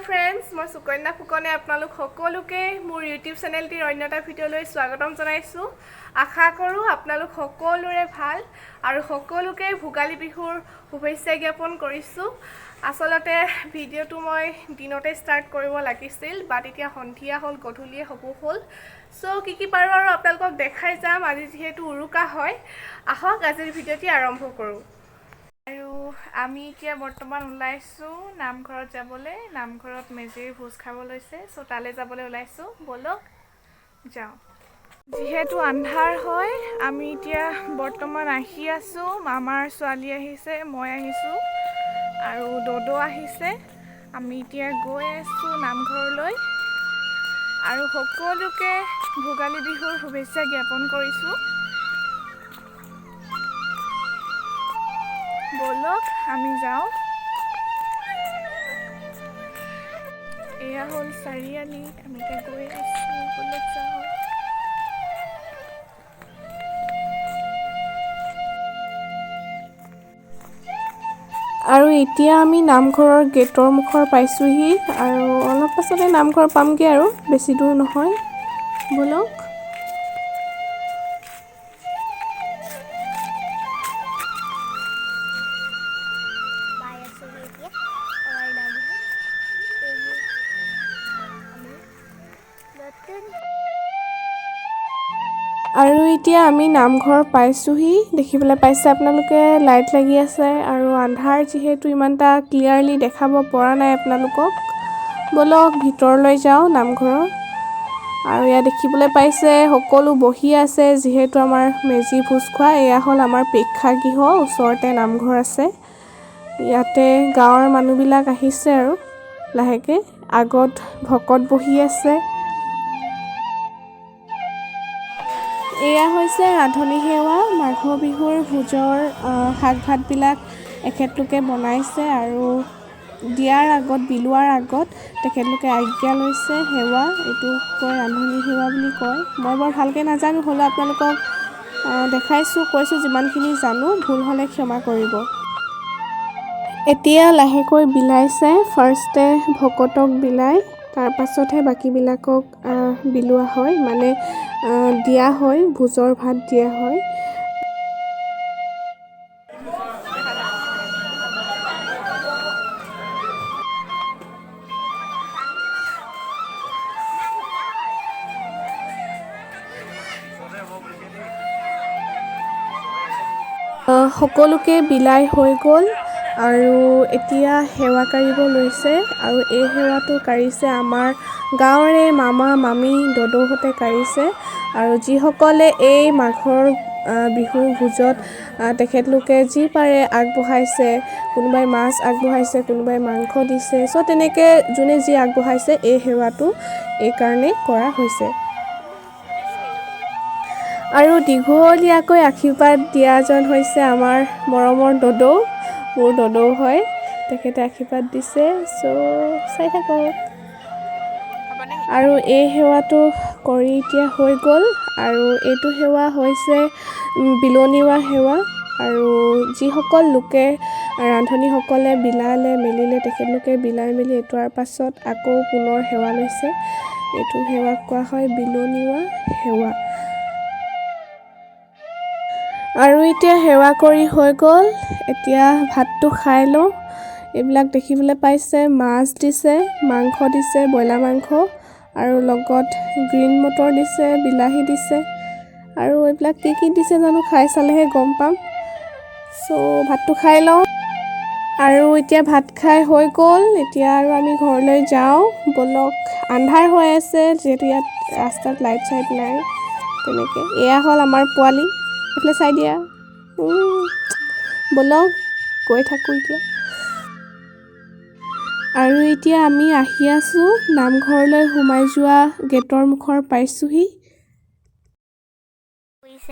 Friends, মই সুকন্যা ফুকনে আপোনালোক সকলোকে মোৰ ইউটিউব চেনেলটিৰ অন্য এটা ভিডিঅ'লৈ স্বাগতম জনাইছোঁ। আশা কৰোঁ আপোনালোক সকলোৰে ভাল আৰু সকলোকে ভোগালী বিহুৰ শুভেচ্ছা জ্ঞাপন কৰিছোঁ। আচলতে ভিডিঅ'টো মই দিনতে ষ্টাৰ্ট কৰিব লাগিছিল, বাট এতিয়া সন্ধিয়া হ'ল, গধূলিয়ে হ'ব হ'ল। চ' কি পাৰোঁ আৰু আপোনালোকক দেখাই যাম। আজি যিহেতু উৰুকা হয়, আহক আজিৰ ভিডিঅ'টি আৰম্ভ কৰোঁ। আৰু আমি এতিয়া বৰ্তমান ওলাইছোঁ নামঘৰত যাবলৈ। নামঘৰত মেজিৰ ভোজ খাব লৈছে, চ' তালৈ যাবলৈ ওলাইছোঁ। ব'লক যাওঁ। যিহেতু আন্ধাৰ হয়, আমি এতিয়া বৰ্তমান আহি আছোঁ। মামাৰ ছোৱালী আহিছে, মই আহিছোঁ আৰু দদৌ আহিছে। আমি এতিয়া গৈ আছোঁ নামঘৰলৈ আৰু সকলোকে ভোগালী বিহুৰ শুভেচ্ছা জ্ঞাপন কৰিছোঁ। ব'লক আমি যাওঁ। এয়া হ'ল চাৰিআলি, আমি এতিয়া গৈ আছোঁ। ব'লক যাওঁ। আৰু এতিয়া আমি নামঘৰৰ গেটৰ মুখৰ পাইছোঁহি আৰু অলপ পাছতে নামঘৰ পামগৈ আৰু বেছি দূৰ নহয়। ব'লক। আৰু এতিয়া আমি নামঘৰ পাইছোঁহি। দেখিবলৈ পাইছে আপোনালোকে, লাইট লাগি আছে আৰু আন্ধাৰ যিহেতু ইমান এটা ক্লিয়াৰলি দেখাব পৰা নাই আপোনালোকক। ব'লক ভিতৰলৈ যাওঁ নামঘৰৰ। আৰু ইয়াত দেখিবলৈ পাইছে সকলো বহি আছে, যিহেতু আমাৰ মেজি ভোজ খোৱা। এয়া হ'ল আমাৰ প্ৰেক্ষাগৃহ, ওচৰতে নামঘৰ আছে। ইয়াতে গাঁৱৰ মানুহবিলাক আহিছে আৰু লাহেকৈ। আগত ভকত বহি আছে। এয়া হৈছে ৰান্ধনি সেৱা। মাঘ বিহুৰ ভোজৰ শাক ভাতবিলাক এখেতলোকে বনাইছে আৰু দিয়াৰ আগত, বিলোৱাৰ আগত তেখেতলোকে আজ্ঞা লৈছে। সেৱা এইটো কয়, ৰান্ধনি সেৱা বুলি কয়। মই বৰ ভালকৈ নাজানো, হ'লেও আপোনালোকক দেখাইছোঁ, কৈছোঁ যিমানখিনি জানো। ভুল হ'লে ক্ষমা কৰিব। এতিয়া লাহেকৈ বিলাইছে। ফাৰ্ষ্টে ভকতক বিলায়, তাৰপাছতহে বাকীবিলাকক বিলোৱা হয়, মানে দিয়া হয়, ভোজৰ ভাত দিয়া হয়। সকলোকে বিলাই হৈ গ'ল আৰু এতিয়া সেৱা কাঢ়িব লৈছে। আৰু এই সেৱাটো কাঢ়িছে আমাৰ গাঁৱৰে মামা মামী দদৌহঁতে কাঢ়িছে। আৰু যিসকলে এই মাঘৰ বিহুৰ ভোজত তেখেতলোকে যি পাৰে আগবঢ়াইছে। কোনোবাই মাছ আগবঢ়াইছে, কোনোবাই মাংস দিছে। চ' তেনেকৈ যোনে যি আগবঢ়াইছে, এই সেৱাটো এইকাৰণে কৰা হৈছে। আৰু দীঘলীয়াকৈ আশীৰ্বাদ দিয়াজন হৈছে আমাৰ মৰমৰ দদৌ, মোৰ দদৌ হয়। তেখেতে আশীৰ্বাদ দিছে, চ' চাই থাকক। আৰু এই সেৱাটো কৰি এতিয়া হৈ গ'ল। আৰু এইটো সেৱা হৈছে বিলনিওৱা সেৱা। আৰু যিসকল লোকে ৰান্ধনিসকলে বিলালে মেলিলে, তেখেতলোকে বিলাই মেলি এটোৱাৰ পাছত আকৌ পুনৰ সেৱা লৈছে। এইটো সেৱাক কোৱা হয় বিলনিওৱা সেৱা। আৰু এতিয়া সেৱা কৰি হৈ গ'ল। এতিয়া ভাতটো খাই লওঁ। এইবিলাক দেখিবলৈ পাইছে, মাছ দিছে, মাংস দিছে, ব্ৰইলাৰ মাংস, আৰু লগত গ্ৰীণ মটৰ দিছে, বিলাহী দিছে, আৰু এইবিলাক কি দিছে জানো, খাই চালেহে গম পাম। চ' ভাতটো খাই লওঁ। আৰু এতিয়া ভাত খাই হৈ গ'ল। এতিয়া আৰু আমি ঘৰলৈ যাওঁ। ব'লক। আন্ধাৰ হৈ আছে, যিহেতু ইয়াত ৰাস্তাত লাইট চাইট নাই তেনেকৈ। এয়া হ'ল আমাৰ পোৱালি, এইফালে চাই দিয়া। ব'লক গৈ থাকোঁ এতিয়া। আৰু এতিয়া আমি আহি আছোঁ নামঘৰলৈ। সোমাই যোৱা গেটৰ মুখৰ পাইছোঁহি।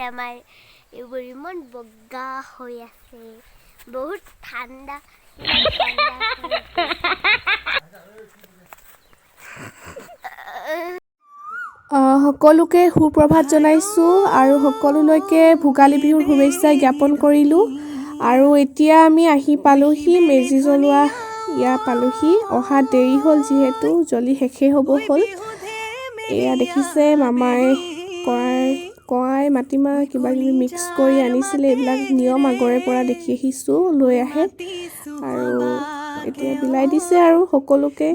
আমাৰ এইবোৰ ইমান বগা হৈ আছে, বহুত ঠাণ্ডা। সকলোকে সুপ্ৰভাত জনাইছোঁ আৰু সকলোলৈকে ভোগালী বিহুৰ শুভেচ্ছা জ্ঞাপন কৰিলোঁ। আৰু এতিয়া আমি আহি পালোঁহি মেজি জ্বলোৱা ইয়া পালোহি অহা দেৰি হ'ল যিহেতু জলি শেষেই হ'ব হ'ল এয়া দেখিছে মামাই কৰাই মাটিমাহ কিবা কিবি মিক্স কৰি আনিছিলে এইবিলাক নিয়ম আগৰে পৰা দেখি আহিছোঁ লৈ আহে আৰু এতিয়া বিলাই দিছে আৰু সকলোকে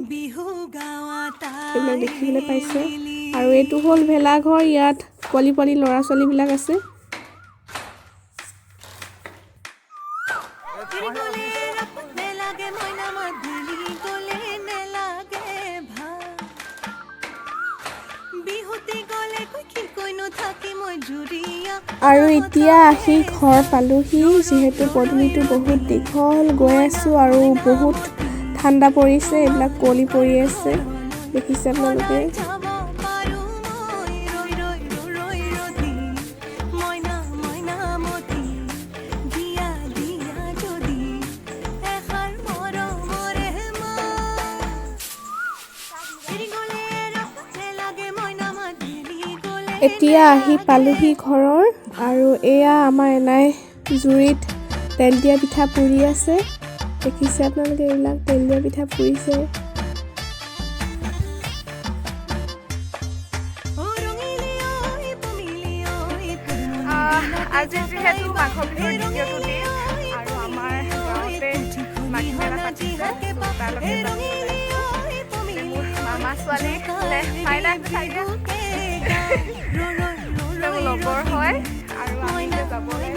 এইবিলাক দেখিবলৈ পাইছে আৰু এইটো হ'ল ভেলাঘৰ ইয়াত পোৱালি ল'ৰা ছোৱালীবিলাক আছে আৰু এতিয়া আহি ঘৰ পালোহি যিহেতু পদূলিটো বহুত দীঘল গৈ আছোঁ আৰু বহুত ঠাণ্ডা পৰিছে এইবিলাক কুঁৱলী পৰি আছে দেখিছে আপোনালোকে এতিয়া আহি পালোহি ঘৰৰ আৰু এয়া আমাৰ এনাই জুইত তেল দিয়া পিঠা পুৰি আছে দেখিছে আপোনালোকে এইবিলাক তেল দিয়া পিঠা পুৰিছে আজি যিহেতু মাঘ বিহুৰ দ্বিতীয়টো দিন আৰু আমাৰ গাঁৱতে মাঘী মেলা পাতিছে তালৈকে মোৰ মামা ছোৱালী লগৰ হয় আৰু আমি যাবলৈ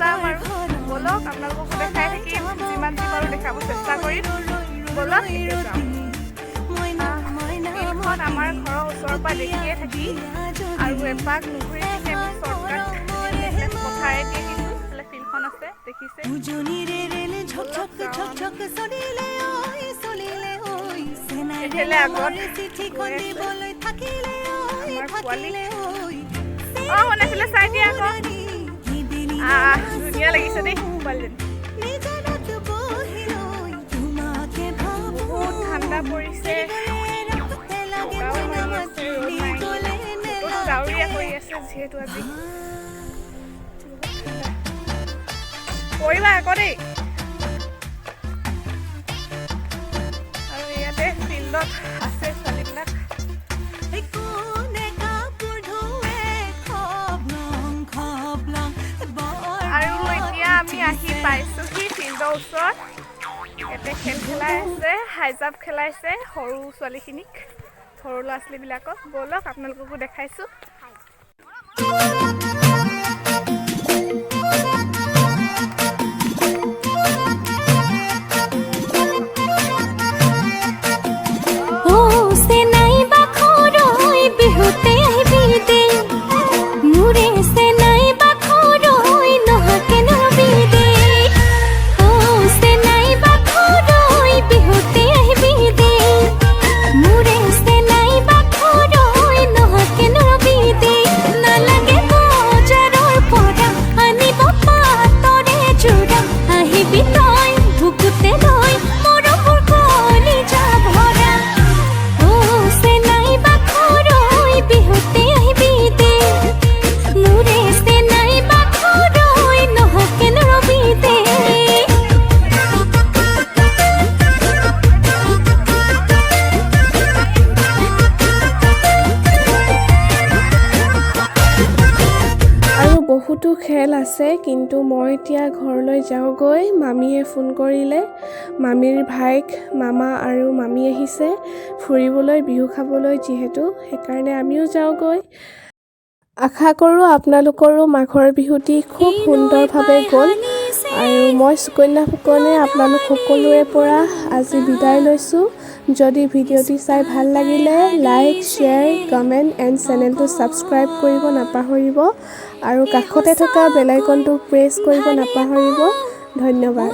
যাম আৰু ব'লক আপোনালোকক দেখাই থাকিম যিমান যি পাৰোঁ দেখাব চেষ্টা কৰিম ব'লক ফিল্ডখন আমাৰ ঘৰৰ ওচৰৰ পৰা দেখিয়ে থাকি আৰু এপাক নুঘূৰি থাকি আমি শ্বৰ্টকাট পথাৰে দিয়ে কিন্তু ফিল্ডখন আছে দেখিছে এইফালে আগত আমাৰ পোৱালি শুনাইছিলে চাই দিয়া আকৌ ধুনীয়া লাগিছে দেই পোৱালিজনী বহুত ঠাণ্ডা পৰিছে ডাৱৰীয়া কৰি আছে যিহেতু আজি পৰিবা আকৌ দেই আৰু ইয়াতে ফিল্ডত আছে ছোৱালীবিলাক আৰু এতিয়া আমি আহি পাইছোঁহি ফিল্ডৰ ওচৰত ইয়াতে খেল খেলাই আছে হাই জাম্প খেলাইছে সৰু ছোৱালীখিনিক সৰু ল'ৰা ছোৱালীবিলাকক ব'লক আপোনালোককো দেখাইছোঁ বহুতো খেল আছে কিন্তু মই এতিয়া ঘৰলৈ যাওঁগৈ মামীয়ে ফোন কৰিলে মামীৰ ভাইক মামা আৰু মামী আহিছে ফুৰিবলৈ বিহু খাবলৈ যিহেতু সেইকাৰণে আমিও যাওঁগৈ আশা কৰোঁ আপোনালোকৰো মাঘৰ বিহুটি খুব সুন্দৰভাৱে গ'ল আৰু মই সুকন্যা ফুকনে আপোনালোক সকলোৰে পৰা আজি বিদায় লৈছোঁ যদি ভিডিঅ'টি চাই ভাল লাগিলে লাইক শ্বেয়াৰ কমেণ্ট এণ্ড চেনেলটো ছাবস্ক্ৰাইব কৰিব নাপাহৰিব আৰু কাষতে থকা বেল আইকনটো প্ৰেছ কৰিব নাপাহৰিব ধন্যবাদ